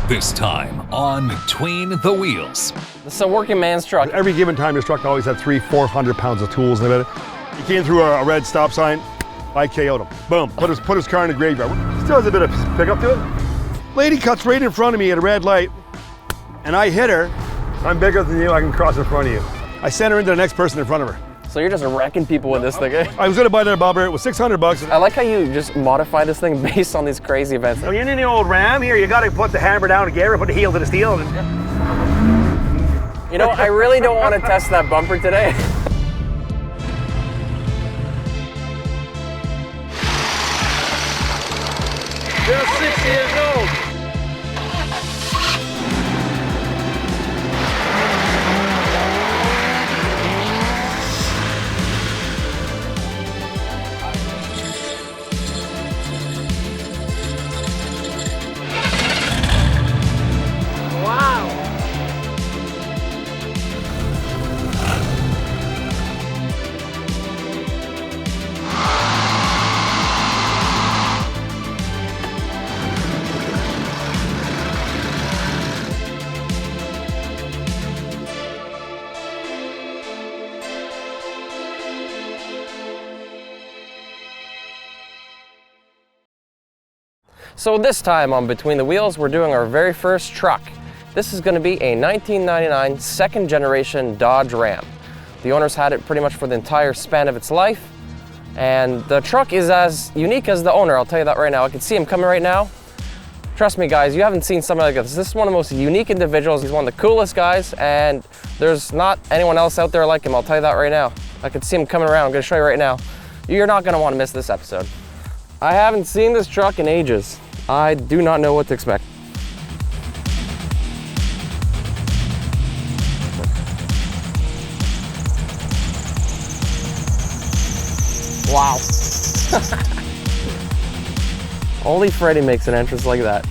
This time on Between the Wheels. This is a working man's truck. Every given time, this truck always had 300-400 pounds of tools in it. He came through a red stop sign, I KO'd him. Boom, put his car in the graveyard. Still has a bit of pickup to it. Lady cuts right in front of me at a red light, and I hit her. I'm bigger than you, I can cross in front of you. I sent her into the next person in front of her. So you're just wrecking people with this thing, eh? I was gonna buy that bobber, it was $600. I like how you just modify this thing based on these crazy events. When you're in the old Ram here, you gotta put the hammer down together, put the heel to the steel. You know, I really don't want to test that bumper today. They're 6 years old. So this time on Between the Wheels, we're doing our very first truck. This is going to be a 1999 second generation Dodge Ram. The owner's had it pretty much for the entire span of its life. And the truck is as unique as the owner, I'll tell you that right now. I can see him coming right now. Trust me guys, you haven't seen somebody like this. This is one of the most unique individuals. He's one of the coolest guys, and there's not anyone else out there like him, I'll tell you that right now. I can see him coming around, I'm going to show you right now. You're not going to want to miss this episode. I haven't seen this truck in ages. I do not know what to expect. Wow. Only Freddie makes an entrance like that.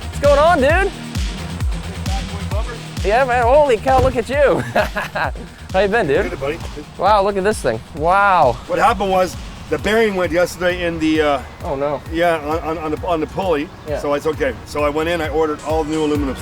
What's going on, dude? Yeah, man, holy cow, look at you. How you been, dude? Good, buddy. Wow, look at this thing. Wow. What happened was, the bearing went yesterday in the, Oh no. yeah, on the pulley, Yeah. so it's okay. So I went in, I ordered all new aluminum.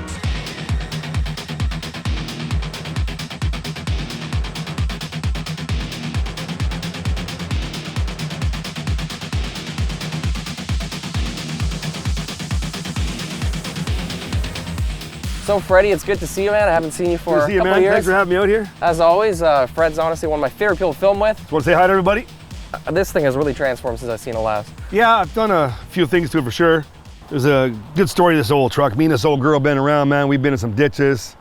So Freddie, it's good to see you, man. I haven't seen you for a couple of years. Thanks for having me out here. As always, Fred's honestly one of my favorite people to film with. Want to say hi to everybody? This thing has really transformed since I've seen it last. Yeah, I've done a few things to it for sure. There's a good story to this old truck. Me and this old girl been around, man. We've been in some ditches,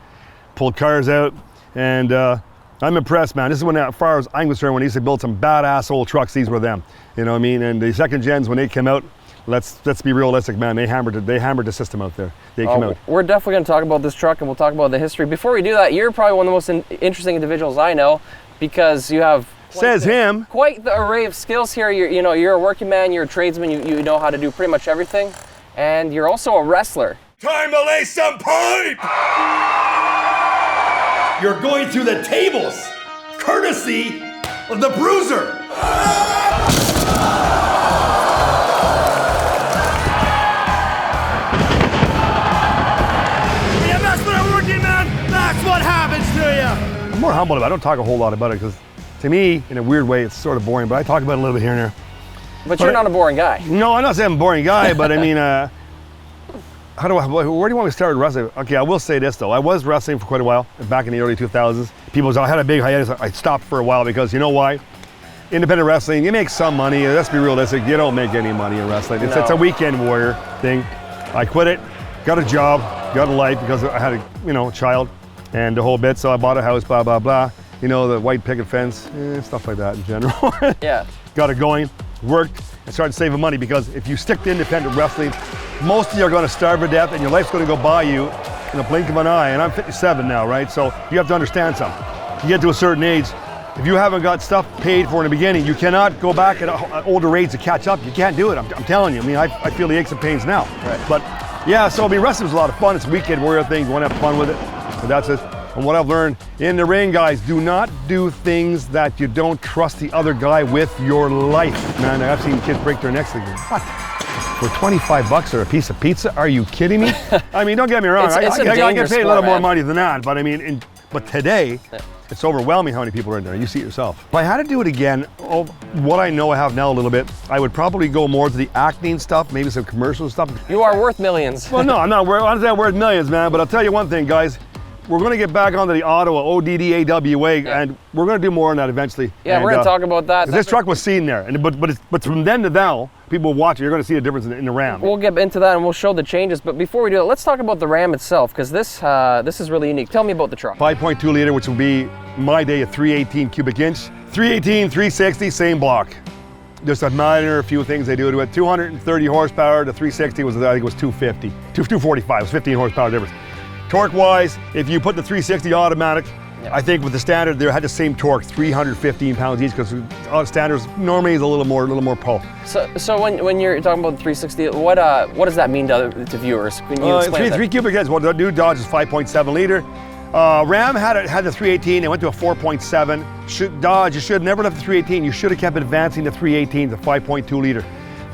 pulled cars out, and I'm impressed, man. This is when, as far as I'm concerned, when he used to build some badass old trucks, these were them. You know what I mean? And the second gens, when they came out, let's be realistic, man. They hammered the system out there. They came out. We're definitely going to talk about this truck, and we'll talk about the history. Before we do that, you're probably one of the most interesting individuals I know, because you have quite the array of skills here. You're a working man, you're a tradesman, you know how to do pretty much everything, and you're also a wrestler. Time to lay some pipe! You're going through the tables, courtesy of the bruiser. You mess with a working man, that's what happens to you. I'm more humble about it. I don't talk a whole lot about it because, to me, in a weird way, it's sort of boring, but I talk about it a little bit here and there. But you're not a boring guy. No, I'm not saying I'm a boring guy, but I mean, where do you want me to start with wrestling? Okay, I will say this though. I was wrestling for quite a while, back in the early 2000s. I had a big hiatus. I stopped for a while because you know why? Independent wrestling, you make some money. Let's be realistic, you don't make any money in wrestling. It's a weekend warrior thing. I quit it, got a job, got a life because I had a child and the whole bit. So I bought a house, blah, blah, blah. You know, the white picket fence, stuff like that in general. Yeah. Got it going, worked, and started saving money because if you stick to independent wrestling, most of you are going to starve to death and your life's going to go by you in a blink of an eye. And I'm 57 now, right? So you have to understand something. You get to a certain age, if you haven't got stuff paid for in the beginning, you cannot go back at older age to catch up. You can't do it. I'm telling you. I mean, I feel the aches and pains now. Right. But yeah, so I mean, wrestling's a lot of fun. It's a weekend warrior thing. You want to have fun with it. But that's it. And what I've learned in the ring, guys, do not do things that you don't trust the other guy with your life. Man, I've seen kids break their necks again. What? for 25 bucks or a piece of pizza? Are you kidding me? I mean, don't get me wrong. It's I get dangerous paid a little sport, more man. money than that, but I mean, but today, it's overwhelming how many people are in there. You see it yourself. If I had to do it again, what I know I have now a little bit, I would probably go more to the acting stuff, maybe some commercial stuff. You are worth millions. Well, no, I'm not worth, honestly, I'm worth millions, man, but I'll tell you one thing, guys. We're going to get back onto the Ottawa, ODDAWA, and we're going to do more on that eventually. Yeah, and, we're going to talk about that. This truck was seen there, and but from then to now, people watch it, you're going to see the difference in the Ram. We'll get into that and we'll show the changes, but before we do it, let's talk about the Ram itself, because this is really unique. Tell me about the truck. 5.2 liter, which will be my day a 318 cubic inch. 318, 360, same block. Just a minor few things they do to it. 230 horsepower, the 360 was, I think it was 250, 245, it was 15 horsepower difference. Torque-wise, if you put the 360 automatic, I think with the standard, they had the same torque, 315 pounds each, because standards normally is a little more pull. So when you're talking about the 360, what does that mean to viewers? Can you explain that? 3 cubic inches. Well, the new Dodge is 5.7 liter. Ram had the 318. They went to a 4.7. Dodge, you should have never left the 318. You should have kept advancing the 318, the 5.2 liter.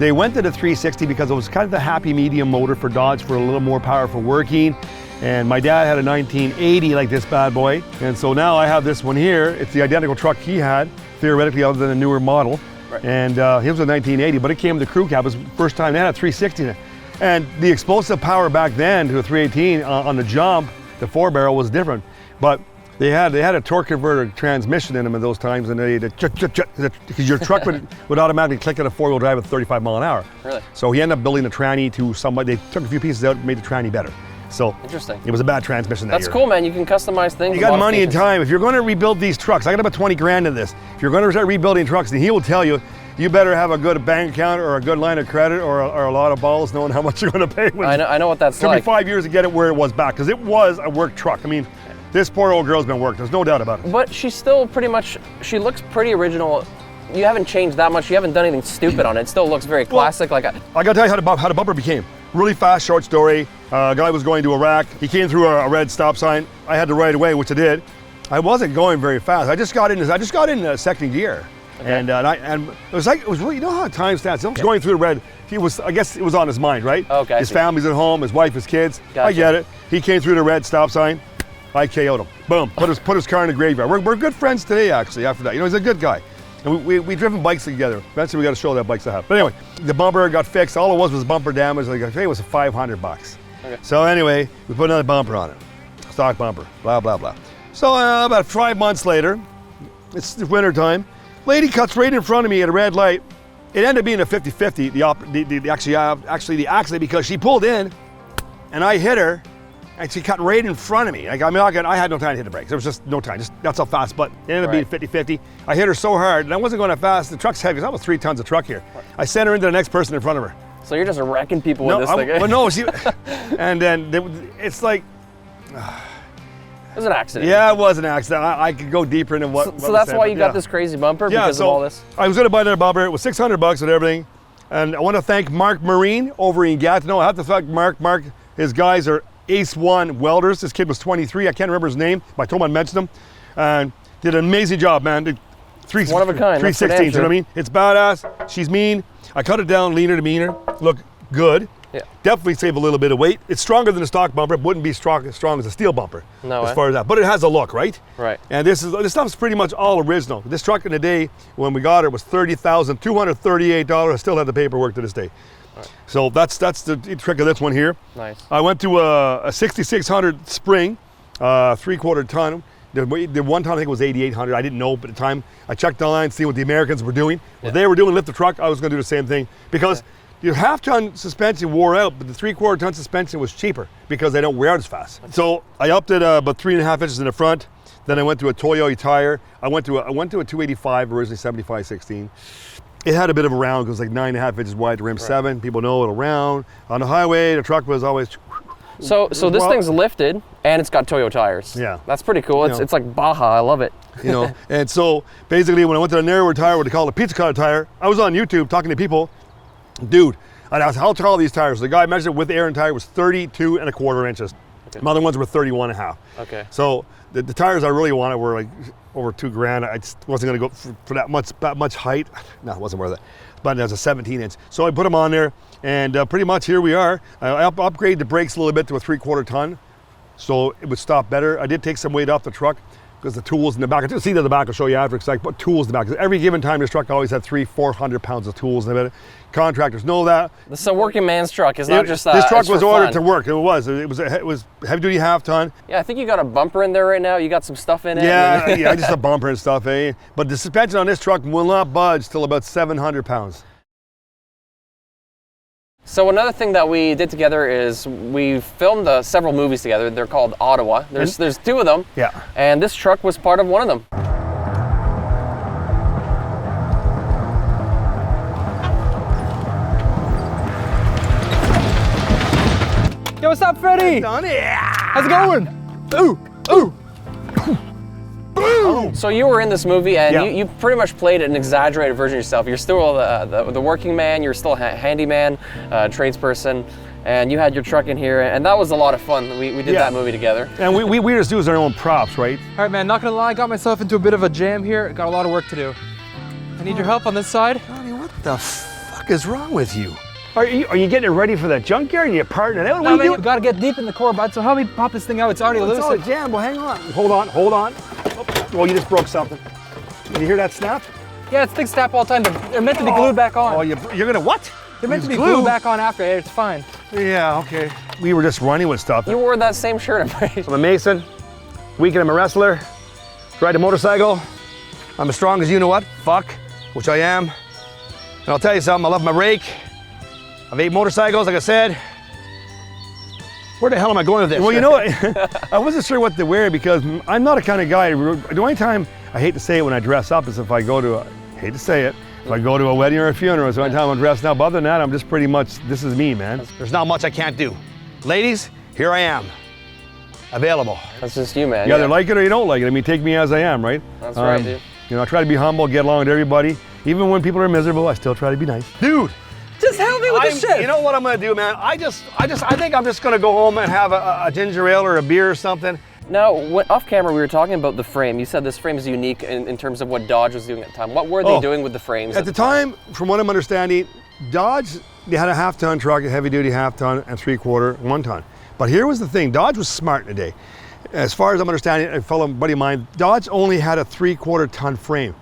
They went to the 360 because it was kind of the happy medium motor for Dodge for a little more power for working. And my dad had a 1980 like this bad boy. And so now I have this one here. It's the identical truck he had, theoretically, other than a newer model. Right. And he was a 1980, but it came with the crew cab. It was the first time they had a 360 in it. And the explosive power back then to a 318 on the jump, the 4-barrel was different. But they had a torque converter transmission in them in those times, and because your truck would automatically click at a 4-wheel drive at 35 mile an hour. Really? So he ended up building a tranny to somebody. They took a few pieces out and made the tranny better. So interesting. It was a bad transmission that year. That's cool, man. You can customize things. You got money and time. If you're going to rebuild these trucks, I got about 20 grand in this. If you're going to start rebuilding trucks, then he will tell you, you better have a good bank account or a good line of credit or a lot of balls knowing how much you're going to pay. I know what that's like. It took me 5 years to get it where it was back, because it was a work truck. I mean, this poor old girl's been worked. There's no doubt about it. But she's still pretty much, she looks pretty original. You haven't changed that much. You haven't done anything stupid on it. It still looks very classic. I got to tell you how the bumper became. Really fast, short story. A guy was going to Iraq. He came through a red stop sign. I had to right away, which I did. I wasn't going very fast. I just got in second gear. Okay. And it was really, you know how time stands. I was going through the red. I guess it was on his mind, right? Okay. His family's at home, his wife, his kids. Gotcha. I get it. He came through the red stop sign. I KO'd him. Boom. Put his car in the graveyard. We're good friends today, actually, after that. You know, he's a good guy. And we driven bikes together. Eventually, we got to show that bikes I have. But anyway, the bumper got fixed. All it was bumper damage. Like I think it was $500. Okay. So anyway, we put another bumper on it. Stock bumper, blah, blah, blah. So about 5 months later, it's winter time. Lady cuts right in front of me at a red light. It ended up being a 50-50, actually the accident, because she pulled in and I hit her and she cut right in front of me. Like, I had no time to hit the brakes. There was just no time. That's how fast, but it ended up being 50-50. I hit her so hard, and I wasn't going that fast. The truck's heavy. It's almost 3 tons of truck here. I sent her into the next person in front of her. So you're just wrecking people with this thing. Well, no, and then it's like... It was an accident. Yeah, it was an accident. I could go deeper into what So that's why you got this crazy bumper, because of all this? I was going to buy another bumper. It was $600 and everything. And I want to thank Mark Marine over in Gatineau. I have to thank Mark. His guys are Ace One welders. This kid was 23. I can't remember his name, but I told him I'd mention him. And did an amazing job, man. One of a kind. 316, you know what I mean? It's badass. She's mean. I cut it down leaner to meaner. Look good. Yeah. Definitely save a little bit of weight. It's stronger than a stock bumper. It wouldn't be as strong as a steel bumper. No as far as that. But it has a look, right? Right. And this stuff's pretty much all original. This truck in the day when we got it was $30,238. I still have the paperwork to this day. Right. So that's the trick of this one here. Nice. I went to a 6600 spring, 3/4 ton. The one ton I think it was 8,800. I didn't know at the time. I checked online to see what the Americans were doing. What they were doing, lift the truck, I was going to do the same thing, because your half-ton suspension wore out, but the 3/4 ton suspension was cheaper because they don't wear out as fast. So I upped it about 3.5 inches in the front. Then I went to a Toyota tire. I went to a 285, originally 75/16. It had a bit of a round because it was like 9.5 inches wide, the rim 7. People know it'll round. On the highway, the truck was always. So this thing's lifted and it's got Toyota tires. Yeah. That's pretty cool. It's like Baja. I love it. You know, and so basically when I went to the narrower tire, what they call a pizza cutter tire, I was on YouTube talking to people. Dude, I asked how tall are these tires? The guy measured it with the air and tire was 32.25 inches. Okay. My other ones were 31.5. Okay. So the tires I really wanted were like over $2,000. I just wasn't going to go for that much height. No, it wasn't worth it. But it was a 17 inch. So I put them on there, And pretty much here we are. I upgraded the brakes a little bit to a 3/4 ton, so it would stop better. I did take some weight off the truck because the tools in the back, I took a seat at the back, I'll show you after, because I put tools in the back. 'Cause every given time this truck always had 300-400 pounds of tools in it. Contractors know that. This is a working man's truck. It's not just this truck it's was for ordered fun. to work. It was heavy duty half ton. Yeah, I think you got a bumper in there right now. You got some stuff in it. Yeah, yeah, just a bumper and stuff, eh? But the suspension on this truck will not budge till about 700 pounds. So another thing that we did together is we filmed several movies together. They're called Ottawa. There's 2 of them. Yeah. And this truck was part of one of them. Yo, what's up, Freddie? How's it going? Ooh, ooh. So you were in this movie, and Yeah. you pretty much played an exaggerated version of yourself. You're still the working man. You're still a handyman, tradesperson, and you had your truck in here, and that was a lot of fun. We did that movie together. And we just use our own props, right? All right, man, not gonna lie, I got myself into a bit of a jam here. Got a lot of work to do. I need your help on this side. Johnny, what the fuck is wrong with you? Are you getting it ready for the junkyard? Are you parting it out? What are you Man, doing? you gotta get deep in the core, bud, so help me pop this thing out. It's already loose. It's all a jam. Well, hang on. Hold on. Oh, you just broke something. Did you hear that snap? Yeah, it's things snap all the time. They're meant to be glued back on. Oh, you're gonna what? They're meant to be Use glue? glued back on after. It's fine. Yeah, okay. We were just running with stuff. You wore that same shirt, I'm pretty sure. I'm a mason. Weekend I'm a wrestler. Ride a motorcycle. I'm as strong as you know what? Fuck, which I am. And I'll tell you something. I love my rake. I've 8 motorcycles, like I said. Where the hell am I going with this? Well, you know what? I wasn't sure what to wear because I'm not a kind of guy. The only time I hate to say it when I dress up is if I go to if I go to a wedding or a funeral. It's the only time I'm dressed up. Other than that, I'm just pretty much, this is me, man. There's not much I can't do. Ladies, here I am. Available. That's just you, man. You either like it or you don't like it. I mean, take me as I am, right? That's right, dude. You know, I try to be humble, get along with everybody. Even when people are miserable, I still try to be nice. Dude! Just help me with this shit. You know what I'm gonna do, man? I think I'm just gonna go home and have a ginger ale or a beer or something. Now, off camera, we were talking about the frame. You said this frame is unique in terms of what Dodge was doing at the time. What were they doing with the frames? At the time, from what I'm understanding, Dodge, they had a half-ton truck, a heavy-duty half-ton, and 3/4 1-ton. But here was the thing, Dodge was smart in the day. As far as I'm understanding, a fellow buddy of mine, Dodge only had a 3/4 ton frame.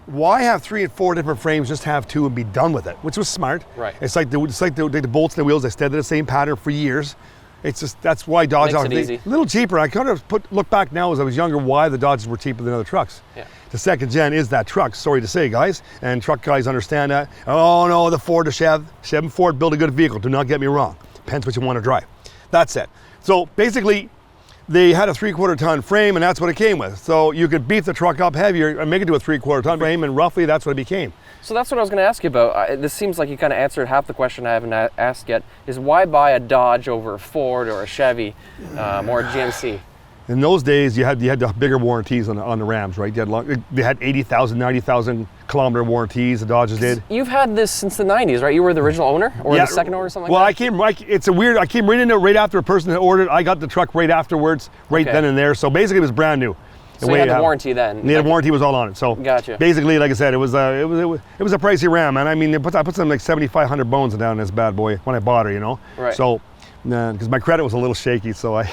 Why have 3 and 4 different frames? Just have 2 and be done with it, which was smart. Right. It's like the bolts and the wheels. They stayed the same pattern for years. It's just that's why Dodge Makes it easy. a little cheaper. I kind of look back now as I was younger why the Dodges were cheaper than other trucks. Yeah. The second gen is that truck. Sorry to say, guys, and truck guys understand that. Oh no, the Ford, the Chev and Ford build a good vehicle. Do not get me wrong. Depends what you want to drive. That's it. So basically, they had a 3/4 ton frame, and that's what it came with. So you could beef the truck up heavier and make it to a 3/4 ton frame, and roughly that's what it became. So that's what I was going to ask you about. This seems like you kind of answered half the question I haven't asked yet, is why buy a Dodge over a Ford or a Chevy or a GMC? In those days, you had the bigger warranties on the Rams, right? They had 80,000, 90,000 kilometer warranties. The Dodges did. You've had this since the 90s, right? You were the original owner or the second owner or something like that? Well, I came right in there right after a person had ordered. I got the truck right afterwards, right then and there. So basically, it was brand new. So you had the warranty then? The warranty was all on it. So Gotcha. basically, like I said, it was a pricey Ram, man. I mean, I put something like 7,500 bones down in this bad boy when I bought her, you know. Right. So. Because my credit was a little shaky, so I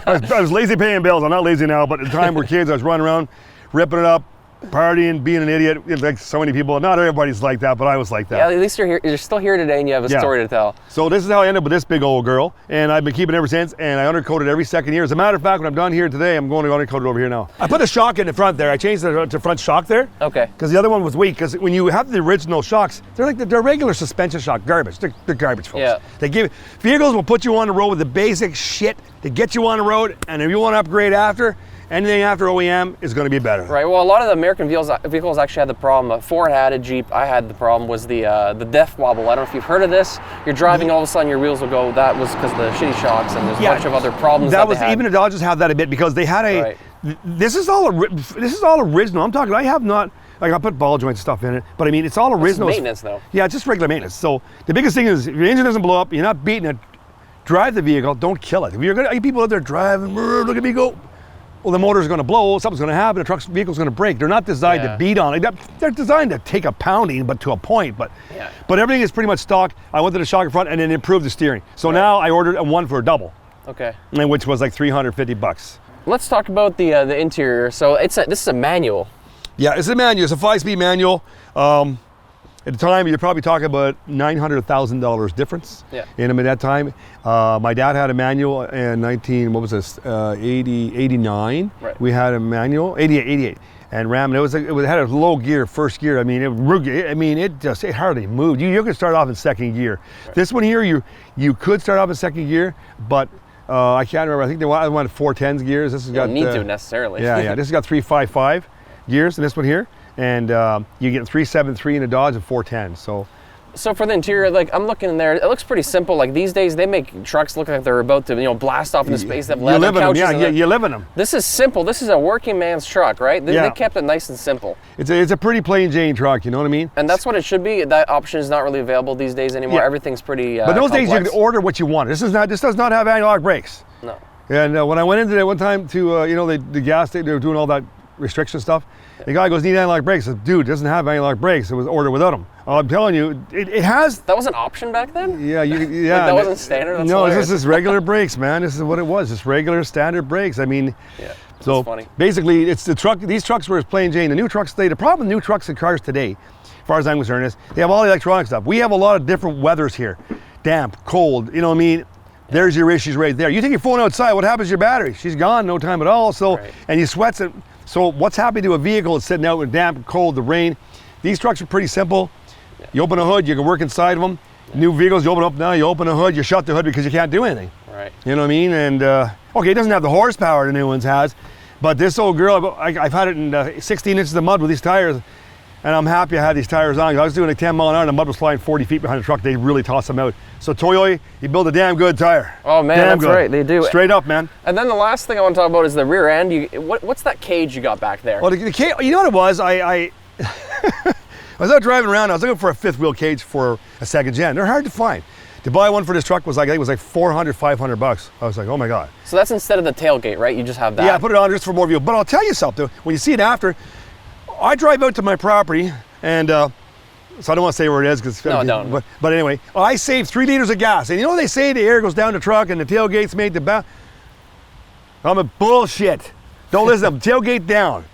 was lazy paying bills. I'm not lazy now, but at the time we're kids, I was running around, ripping it up, partying, being an idiot. Like so many people, not everybody's like that, but I was like that. Yeah, at least you're here. You're still here today, and you have a story to tell. So this is how I ended up with this big old girl, and I've been keeping it ever since. And I undercoated every second year. As a matter of fact, when I'm done here today, I'm going to undercoat it over here now. I put a shock in the front there. I changed it to front shock there. Okay. Because the other one was weak. Because when you have the original shocks, they're like they're regular suspension shock, garbage. They're garbage, folks. Yeah. Vehicles will put you on the road with the basic shit to get you on the road, and if you want to upgrade after. Anything after OEM is going to be better. Right. Well, a lot of the American vehicles actually had the problem. Ford had a Jeep. I had the problem was the death wobble. I don't know if you've heard of this. You're driving, all of a sudden your wheels will go. That was because of the shitty shocks, and there's a bunch of other problems. That was even the Dodges have that a bit because they had a. Right. This is all original. I'm talking. I have not. Like I put ball joint stuff in it, but I mean it's all original. It's maintenance though. Yeah, it's just regular maintenance. So the biggest thing is if your engine doesn't blow up, you're not beating it. Drive the vehicle. Don't kill it. If you're gonna, people out there driving, look at me go. well, the motor's going to blow, something's going to happen, the vehicle's going to break. They're not designed to beat on it. They're designed to take a pounding, but to a point. But everything is pretty much stock. I went to the shock in front and then improved the steering. So now I ordered one for a double. Okay. Which was like $350. Let's talk about the interior. So this is a manual. Yeah, it's a manual. It's a 5-speed manual. At the time, you're probably talking about $900,000 difference in them at that time. My dad had a manual in 89. Right. We had a manual, 88. And Ram, it had a low gear, first gear. I mean, it hardly moved. You could start off in second gear. Right. This one here, you could start off in second gear, but I can't remember. I think they wanted 410s gears. This has got. You don't need to necessarily. Yeah. This has got 355 gears in this one here. And you get 373 in a Dodge and 410. So for the interior, like I'm looking in there, it looks pretty simple. Like these days, they make trucks look like they're about to, blast off into space. That you live in them, you live in them. This is simple. This is a working man's truck, right? They kept it nice and simple. It's a pretty plain Jane truck, you know what I mean? And that's what it should be. That option is not really available these days anymore. Everything's pretty. But those days you can order what you want. This does not have anti-lock brakes. No. And when I went into there one time to the gas station, they were doing all that restriction stuff. The guy goes, need anti-lock brakes. I said, dude, it doesn't have anti-lock brakes. It was ordered without them. I'm telling you, it has. That was an option back then? Yeah. Like that wasn't standard? That's hilarious. This is regular brakes, man. This is what it was, just regular standard brakes. I mean, so funny. Basically, it's the truck. These trucks were plain Jane. The new trucks today, the problem with new trucks and cars today, as far as I'm concerned, is they have all the electronic stuff. We have a lot of different weathers here. Damp, cold, you know what I mean? There's your issues right there. You take your phone outside, what happens to your battery? She's gone, no time at all. So, and you sweats it. So what's happening to a vehicle that's sitting out with damp, cold, the rain? These trucks are pretty simple. You open a hood, you can work inside of them. New vehicles, you open up now, you open a hood, you shut the hood because you can't do anything. Right. You know what I mean? And okay, it doesn't have the horsepower the new ones has, but this old girl, I've had it in 16 inches of mud with these tires, and I'm happy I had these tires on. I was doing like 10 mile an hour and the mud was flying 40 feet behind the truck. They really toss them out. So Toyota, you build a damn good tire. Oh man, damn that's good. right, they do. Straight up, man. And then the last thing I want to talk about is the rear end. What's that cage you got back there? Well, the cage, you know what it was? I was out driving around, I was looking for a fifth wheel cage for a second gen. They're hard to find. To buy one for this truck was like, I think it was like $400, $500. I was like, oh my God. So that's instead of the tailgate, right? You just have that? Yeah, I put it on just for more view. But I'll tell you something, when you see it after, I drive out to my property and, so I don't want to say where it is because don't. But anyway, I saved 3 liters of gas. And you know what they say? The air goes down the truck and the tailgate's made the back. I'm a bullshit. Don't listen to them. Tailgate down.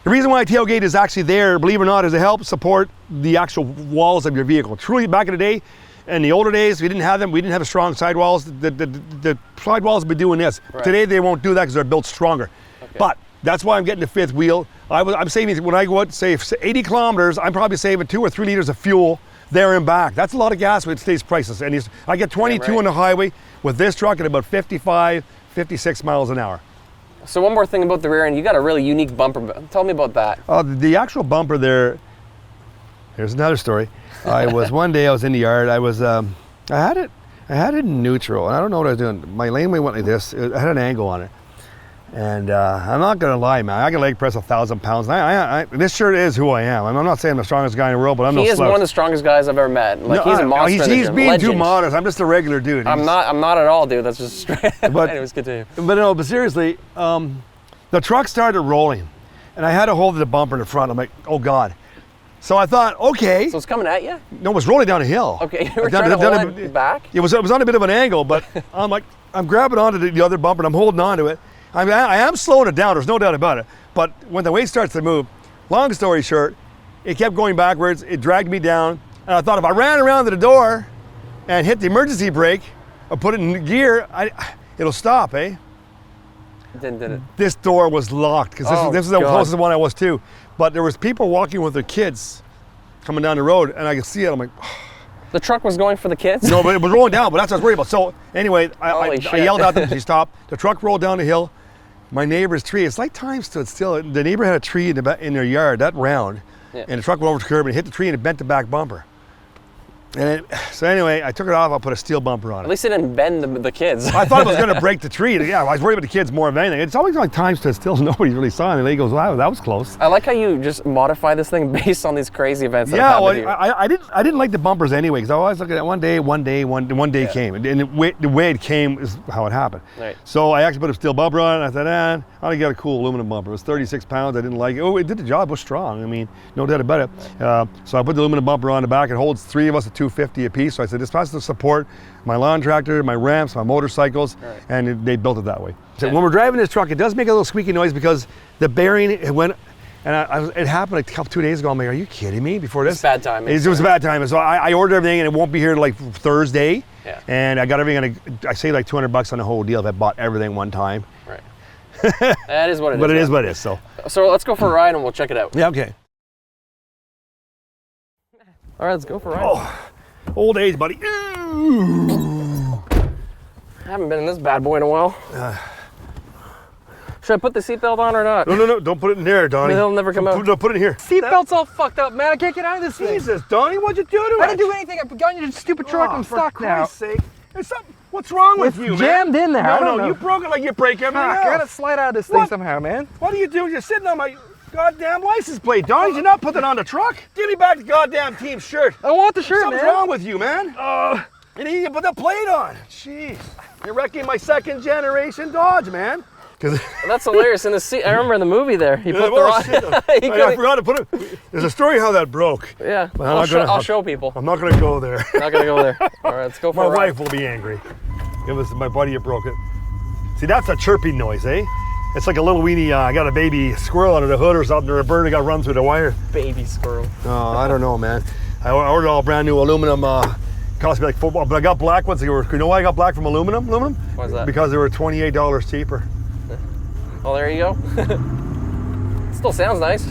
The reason why a tailgate is actually there, believe it or not, is to help support the actual walls of your vehicle. Truly, back in the day, in the older days, we didn't have them. We didn't have the strong sidewalls. The sidewalls would be doing this. Right. Today, they won't do that because they're built stronger. Okay. But that's why I'm getting the fifth wheel. I'm saving, when I go out, say 80 kilometers, I'm probably saving 2 or 3 liters of fuel there and back. That's a lot of gas with today's prices. And I get 22 on the highway with this truck at about 55, 56 miles an hour. So one more thing about the rear end, you got a really unique bumper. Tell me about that. The actual bumper there, here's another story. One day I was in the yard, I had it in neutral, and I don't know what I was doing. My laneway went like this. I had an angle on it. And I'm not gonna lie, man. I can leg press 1,000 pounds. This sure is who I am. I'm not saying I'm the strongest guy in the world, but I'm no slouch. He is one of the strongest guys I've ever met. Like he's a monster. He's being too modest. I'm just a regular dude. I'm not at all, dude. That's just straight. But anyways, continue. But seriously, the truck started rolling, and I had a hold of the bumper in the front. I'm like, oh God. So I thought, okay. So it's coming at you? No, it was rolling down a hill. Okay, you were trying to hold it back? It was on a bit of an angle, but I'm grabbing onto the other bumper and I'm holding on to it. I am slowing it down, there's no doubt about it. But when the weight starts to move, long story short, it kept going backwards, it dragged me down, and I thought if I ran around to the door and hit the emergency brake or put it in gear, it'll stop, eh? Then did it? This door was locked, because this is the closest one I was to. But there was people walking with their kids coming down the road, and I could see it, I'm like, The truck was going for the kids? No, but it was rolling down, but that's what I was worried about. So anyway, I yelled at them, she stopped. The truck rolled down the hill. My neighbor's tree, it's like time stood still. The neighbor had a tree in their yard, that round, and the truck went over the curb and hit the tree and it bent the back bumper. So anyway, I took it off. I put a steel bumper on At it. least it didn't bend the kids. I thought it was going to break the tree. Yeah, I was worried about the kids more than anything. It's always like times to still nobody really saw it. And he goes, wow, that was close. I like how you just modify this thing based on these crazy events that Yeah, have well, happened to you. I didn't like the bumpers anyway because I always look at it one day came. And the way it came is how it happened. Right. So I actually put a steel bumper on it. I thought, I'm going to get a cool aluminum bumper. It was 36 pounds. I didn't like it. Oh, it did the job. It was strong. I mean, no doubt about it. So I put the aluminum bumper on the back. It holds 3 of us at 250 a piece. So I said, this has to support my lawn tractor, my ramps, my motorcycles, and they built it that way. So when we're driving this truck, it does make a little squeaky noise because the bearing, it went, and it happened like 2 days ago. I'm like, are you kidding me? Before this? It's bad timing. It was a bad time. And so I ordered everything and it won't be here till like Thursday. Yeah. And I got everything, I saved like $200 on the whole deal if I bought everything one time. Right. That is what it is. But it is man. what it is, so. So let's go for a ride and we'll check it out. Yeah, okay. All right, let's go for a ride. Oh, old age, buddy. I haven't been in this bad boy in a while. Should I put the seatbelt on or not? No, don't put it in there, Donnie. They'll never come out. No, put it in here. Seatbelt's all fucked up, man. I can't get out of this thing. Jesus, Donnie, what'd you do to it? I didn't do anything. I got in your stupid truck. I'm stuck for now. Christ's sake. What's wrong with you, man? Jammed in there. I don't No, know. you broke it like you break everything Fuck, else. I gotta slide out of this thing somehow, man. What are you doing? You're sitting on my goddamn license plate, Donnie. Did you not put that on the truck? Give me back the goddamn team shirt. I want the shirt, Something's man. wrong with you, man. You need to put the plate on. Jeez. You're wrecking my 2nd generation Dodge, man. That's hilarious. In the seat, I remember in the movie there, he put the wrong. I forgot to put it. There's a story how that broke. Yeah, But I'll show people. I'm not gonna go there. Not gonna go there. All right, let's go for My a ride. wife will be angry. It was my buddy that broke it. See, that's a chirping noise, eh? It's like a little weenie, I got a baby squirrel under the hood or something, or a bird that got run through the wire. Baby squirrel. Oh, I don't know, man. I ordered all brand new aluminum, cost me like $4, but I got black ones. You know why I got black from aluminum? Why's that? Because they were $28 cheaper. Oh, there you go. Still sounds nice.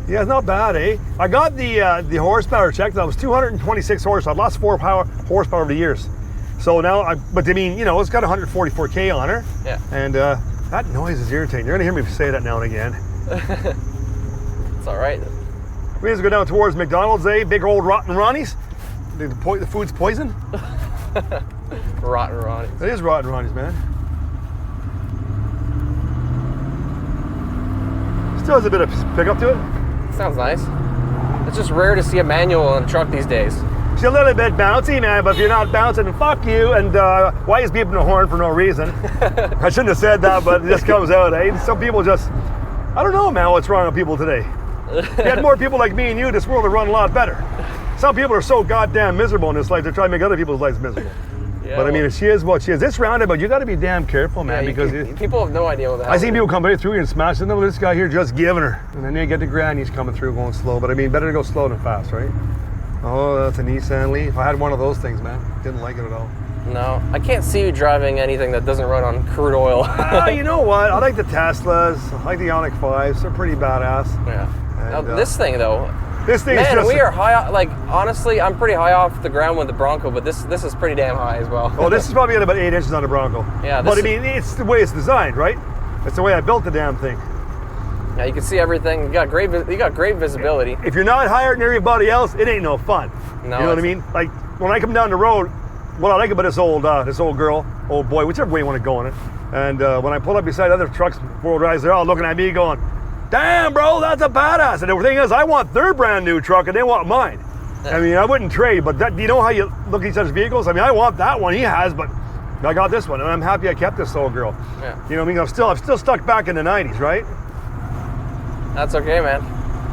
Yeah, it's not bad, eh? I got the horsepower checked. That was 226 horsepower. I lost 4 horsepower over the years. So now, but I mean, you know, it's got 144K on her. Yeah. And that noise is irritating. You're gonna hear me say that now and again. It's all right. We just go down towards McDonald's, eh? Big old Rotten Ronnie's. The food's poison. Rotten Ronnie. It is Rotten Ronnie's, man. Still has a bit of pickup to it. Sounds nice. It's just rare to see a manual in a truck these days. She's a little bit bouncy, man, but if you're not bouncing, then fuck you. And why is beeping the horn for no reason? I shouldn't have said that, but it just comes out, eh? Some people just, I don't know, man, what's wrong with people today. If you had more people like me and you, this world would run a lot better. Some people are so goddamn miserable in this life, they're trying to make other people's lives miserable. Yeah, But I mean, if she is what she is, this roundabout, you got to be damn careful, man, because people have no idea what the hell. I seen people come right through here and smash it. No, this guy here just giving her, and then you get the grand, he's coming through going slow. But I mean, better to go slow than fast, right? Oh, that's a Nissan Leaf. I had one of those things, man. Didn't like it at all. No, I can't see you driving anything that doesn't run on crude oil. You know what? I like the Teslas. I like the Ioniq 5s. They're pretty badass. Yeah. And, Now, this thing though. This thing is Man, just. we are high. Like honestly, I'm pretty high off the ground with the Bronco, but this is pretty damn high as well. Oh, this is probably at about 8 inches on the Bronco. Yeah. But I mean, it's the way it's designed, right? It's the way I built the damn thing. Yeah, you can see everything. You got great visibility. If you're not higher than everybody else, it ain't no fun. No, you know what I mean? Like when I come down the road, what I like about this old girl, old boy, whichever way you want to go on it. And when I pull up beside other trucks, four-wheel drives, they're all looking at me going, "Damn, bro, that's a badass." And the thing is, I want their brand new truck and they want mine. I mean, I wouldn't trade, but that, you know how you look at each other's vehicles? I mean, I want that one he has, but I got this one, and I'm happy I kept this old girl. Yeah. You know what I mean? I'm still stuck back in the 90s, right? That's okay, man.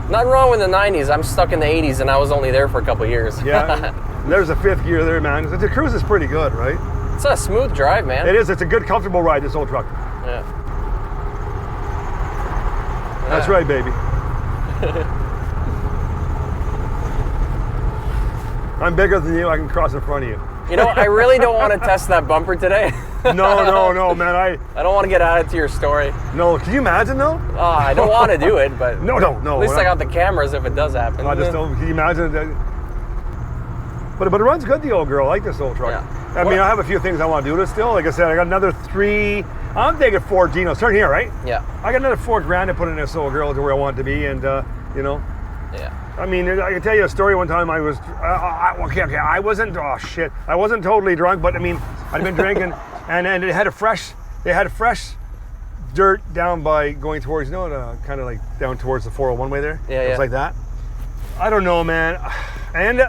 Nothing wrong with the 90s. I'm stuck in the 80s, and I was only there for a couple of years. Yeah. There's a fifth gear there, man. The Cruise is pretty good, right? It's a smooth drive, man. It is. It's a good, comfortable ride, this old truck. Yeah. That's right, baby. I'm bigger than you. I can cross in front of you. You know, I really don't want to test that bumper today. No, man. I don't want to get added to your story. No, can you imagine though? I don't want to do it, but No. at least I got the cameras if it does happen. I just don't. Can you imagine that? But it runs good, the old girl. I like this old truck. Yeah. I mean, I have a few things I want to do to it still. Like I said, I got another 3. I'm thinking 4 Genos. Turn here, right? Yeah. I got another $4,000 to put in this old girl to where I want it to be, and you know. Yeah. I mean, I can tell you a story. One time I was, I wasn't, oh shit, I wasn't totally drunk, but I mean, I'd been drinking, and they had fresh dirt down by going towards, kind of like down towards the 401 way there. Yeah, it was like that. I don't know, man. And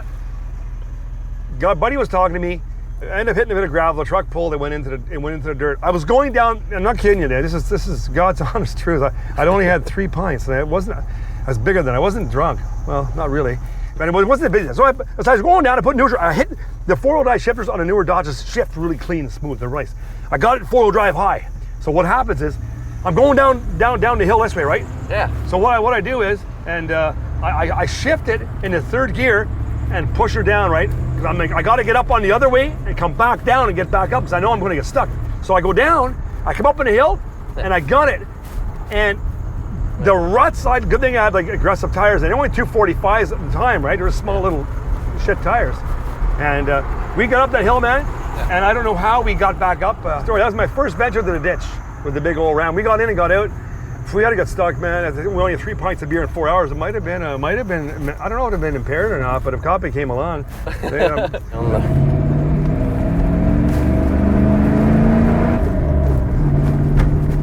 buddy was talking to me. I ended up hitting a bit of gravel. The truck pulled. It went into the dirt. I was going down. I'm not kidding you, Dad. This is God's honest truth. I'd only had 3 pints, and it wasn't. I was bigger than. I wasn't drunk. Well, not really. But it wasn't a business. So I was going down. I put neutral. I hit the 4-wheel drive shifters on a newer Dodge. Just shift really clean and smooth. They're nice. I got it 4-wheel drive high. So what happens is, I'm going down the hill this way, right? Yeah. So what I do is, and I shift it into 3rd gear and push her down, right? Because I'm like, I got to get up on the other way and come back down and get back up because I know I'm going to get stuck. So I go down, I come up on the hill, and I got it. And the rut side, good thing I had like aggressive tires, and only 245s at the time, right? They were small little shit tires. And we got up that hill, man, and I don't know how we got back up. That was my first venture to the ditch with the big old ram. We got in and got out. If we had to get stuck, man, we only had 3 pints of beer in 4 hours. It might have been, I don't know if it would have been impaired or not, but if Coppy came along,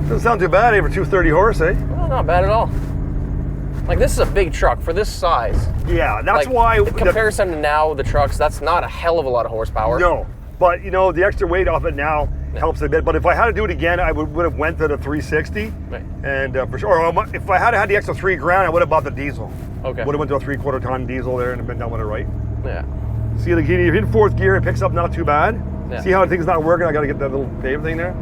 doesn't sound too bad for 230 horse, eh? Well, not bad at all. Like, this is a big truck for this size. Yeah, that's like, why. In comparison to now, the trucks, that's not a hell of a lot of horsepower. No, but the extra weight off it now helps a bit. But if I had to do it again, I would have went to the 360. Right. And for sure, or if I had had the extra $3,000, I would have bought the diesel. Okay. Would have went to a 3/4 ton diesel there and been done with it right. Yeah. See, like, if you're in 4th gear, it picks up not too bad. Yeah. See how things not working? I got to get that little pave thing there.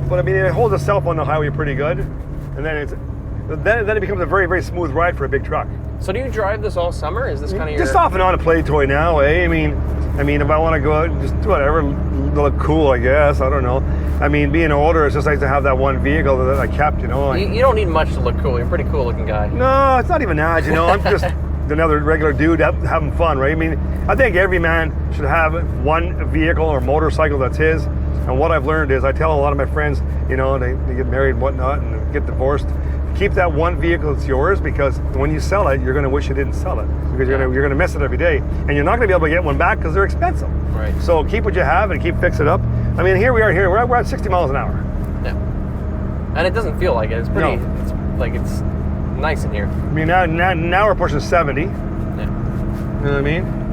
But I mean, it holds itself on the highway pretty good, and then it becomes a very, very smooth ride for a big truck. So do you drive this all summer? Is this kind of your... Just off and on a play toy now, eh? I mean, if I want to go out and just whatever, look cool, I guess. I don't know. I mean, being older, it's just nice to have that one vehicle that I kept, You don't need much to look cool. You're a pretty cool looking guy. No, it's not even that, I'm just another regular dude having fun, right? I mean, I think every man should have one vehicle or motorcycle that's his. And what I've learned is I tell a lot of my friends, they get married and whatnot and get divorced. Keep that one vehicle that's yours, because when you sell it, you're going to wish you didn't sell it, because you're going to miss it every day, and you're not going to be able to get one back because they're expensive. Right. So keep what you have and keep fixing it up. I mean, here we are. We're at 60 miles an hour. Yeah. And it doesn't feel like it. It's pretty. No. It's nice in here. I mean, now we're pushing 70. Yeah. You know what I mean?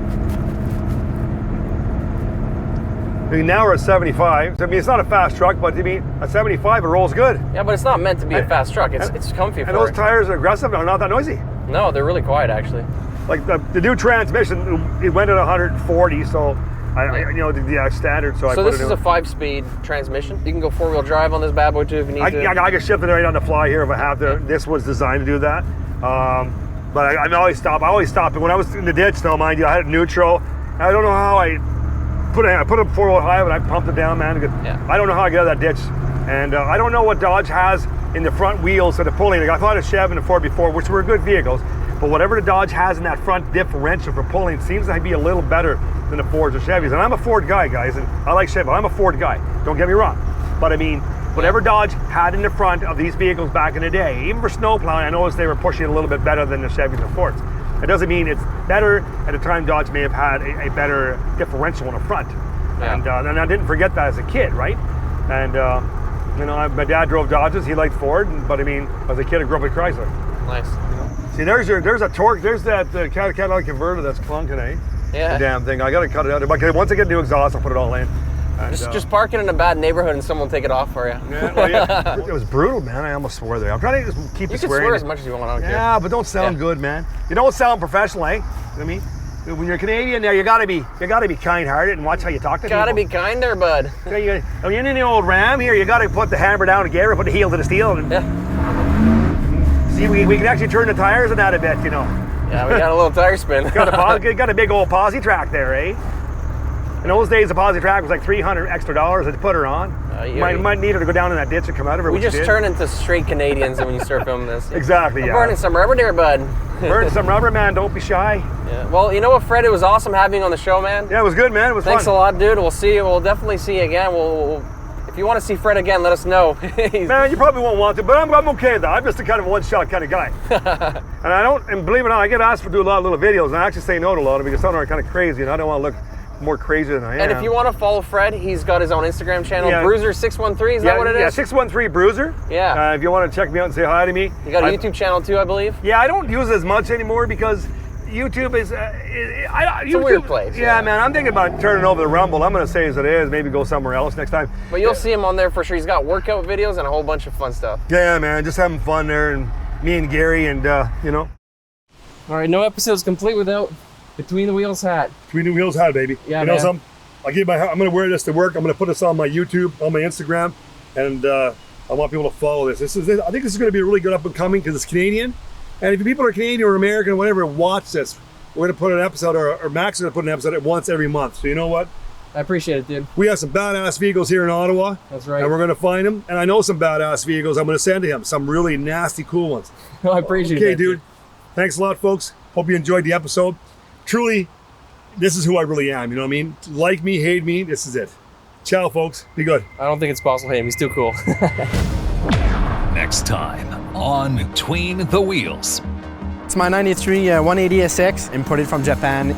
Now we're at 75. I mean, it's not a fast truck, but at 75, it rolls good. Yeah, but it's not meant to be a fast truck. It's comfy for it. And those tires are aggressive and not that noisy. No, they're really quiet, actually. Like the new transmission, it went at 140, so the standard. So this is a 5-speed transmission. You can go 4-wheel drive on this bad boy too if you need to. I can shift it right on the fly here if I have to. This was designed to do that. But I always stop. And when I was in the ditch, though, mind you, I had neutral. I don't know how I put a 4-wheel high, but I pumped it down, man. Yeah. I don't know how I get out of that ditch. And I don't know what Dodge has in the front wheels that are pulling. I thought a Chev and a Ford before, which were good vehicles. But whatever the Dodge has in that front differential for pulling seems to be a little better than the Fords or Chevys. And I'm a Ford guy, guys, and I like Chevy, but I'm a Ford guy. Don't get me wrong. But I mean, whatever Dodge had in the front of these vehicles back in the day, even for snow plowing, I noticed they were pushing it a little bit better than the Chevys and Fords. It doesn't mean it's better. At the time, Dodge may have had a better differential in the front. Yeah. And I didn't forget that as a kid, right? And my dad drove Dodges. He liked Ford, but I mean, as a kid, I grew up with Chrysler. Nice. See, there's a torque. There's that Cadillac converter that's clunking, eh? Yeah. The damn thing. I got to cut it out. But once I get new exhaust, I'll put it all in. And, just park it in a bad neighborhood and someone will take it off for you. Yeah, it was brutal, man. I almost swore there. I'm trying to just keep you swearing. You can swear as much as you want. I don't care. Yeah, but don't sound good, man. You don't sound professional, eh? You know what I mean? When you're Canadian, there you gotta be kind-hearted and watch how you talk to people. Gotta be kind there, bud. When you're in the old Ram here, you gotta put the hammer down together, put the heel to the steel, and see, we can actually turn the tires on that a bit, Yeah, we got a little tire spin. got a big old posi track there, eh? In those days, the posi track was like $300 extra to put her on. You might need her to go down in that ditch and come out of her. We just turn into straight Canadians when you start filming this. Exactly, I'm burning some rubber there, bud. Burning some rubber, man. Don't be shy. Yeah. Well, you know what, Fred? It was awesome having you on the show, man. Yeah, it was good, man. It was Thanks fun. a lot, dude. We'll see you. We'll definitely see you again. If you want to see Fred again, let us know. Man, you probably won't want to, but I'm okay though. I'm just a kind of a one-shot kind of guy. And I don't, and believe it or not, I get asked to do a lot of little videos, and I actually say no to a lot of them because some of them are kind of crazy, and I don't want to look more crazy than I am. And if you want to follow Fred, he's got his own Instagram channel, Yeah. Bruiser613, is that what it is? Yeah, 613 Bruiser. Yeah. If you want to check me out and say hi to me. You got a YouTube channel too, I believe? Yeah, I don't use it as much anymore because YouTube is, It's a weird place. Yeah, man, I'm thinking about turning over the Rumble. I'm going to say as it is, maybe go somewhere else next time. But you'll see him on there for sure. He's got workout videos and a whole bunch of fun stuff. Yeah, man, just having fun there, and me and Gary, and you know. All right, no episode's complete without Between the Wheels hat. Between the Wheels hat, baby. Yeah, you know man. something? I'm going to wear this to work. I'm going to put this on my YouTube, on my Instagram, and I want people to follow this. I think this is going to be a really good up and coming because it's Canadian. And if people are Canadian or American or whatever, watch this. We're going to put an episode, or Max is going to put an episode once every month. So you know what? I appreciate it, dude. We have some badass vehicles here in Ottawa. That's right. And we're going to find them. And I know some badass vehicles I'm going to send to him. Some really nasty, cool ones. I appreciate it. Okay, dude. Thanks a lot, folks. Hope you enjoyed the episode. Truly, this is who I really am. You know what I mean? Like me, hate me. This is it. Ciao, folks. Be good. I don't think it's possible to hate him. He's too cool. Next time on Between the Wheels. It's my 93 180 SX imported from Japan.